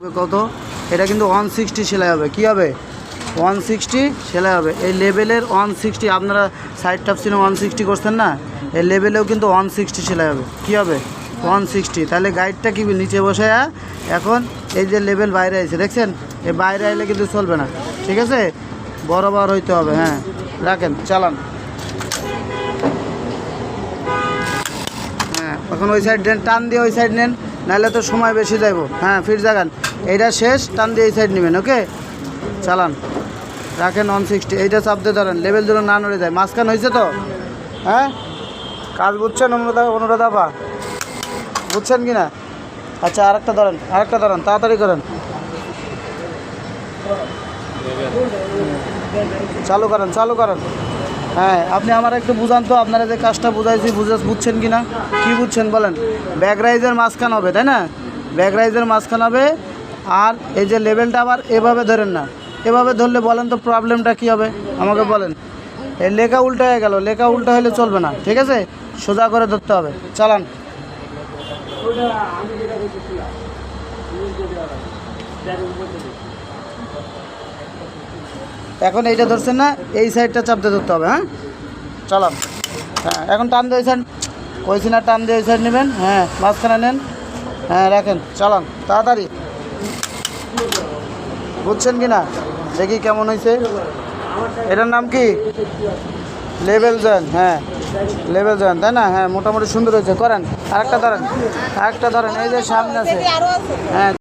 কত এটা কিন্তু 160 সেলাই হবে। কি হবে? 160 সেলাই হবে। এই লেভেলের 160 আপনারা সাইড টাপসিনে 160 করছেন না, এই লেভেলেও কিন্তু 160 সেলাই হবে। কি হবে? 160। তাহলে গাইডটা কি নিচে বসে এখন এই যে লেভেল বাইরে আছে দেখছেন, এই বাইরে আইলে কিন্তু চলবে না, ঠিক আছে? বরাবর হইতে হবে। হ্যাঁ রাখেন, চালান। হ্যাঁ এখন ওই সাইড নেন, টান দিয়ে ওই সাইড নেন, নাহলে তো সময় বেশি যাইব। হ্যাঁ ফির জাগান, এইটা শেষ, টান দিয়ে এই সাইড নেবেন। ওকে চালান, রাখেন 160। এইটা চাপতে ধরেন, লেভেল ধরে না নড়ে যায়। মাঝখান হয়েছে তো? হ্যাঁ কাজ বুঝছেন অনুরাধা বা বুঝছেন কি না? আচ্ছা আরেকটা ধরেন, তাড়াতাড়ি করেন, চালু করেন। হ্যাঁ আপনি আমার একটু বুঝান তো, আপনারা যে কাজটা বুঝাইছি বুঝছেন কি না? কী বুঝছেন বলেন? ব্যাক রাইজের মাঝখান হবে, তাই না? ব্যাক রাইজের মাঝখান হবে। আর এই যে লেভেলটা আবার এভাবে ধরেন না, এভাবে ধরলে বলেন তো প্রবলেমটা কী হবে আমাকে বলেন? এই লেখা উল্টা হয়ে গেল, লেখা উল্টা হলে চলবে না, ঠিক আছে? সোজা করে ধরতে হবে। চালান। এখন এইটা ধরছেন না, এই সাইডটা চাপতে ধরতে হবে। হ্যাঁ চালান। হ্যাঁ এখন টান দিয়েছেন, কইছি না টান দিয়ে ওই সাইড নেবেন। হ্যাঁ মাঝখানে নেন, হ্যাঁ রাখেন, চালান তাড়াতাড়ি। বুঝছেন কি না? দেখি কেমন হয়েছে। এটার নাম কি? Level join. হ্যাঁ লেভেল জয়েন, তাই না? হ্যাঁ মোটামুটি সুন্দর হয়েছে। করেন আরেকটা ধরেন, এই যে সামনে আছে। হ্যাঁ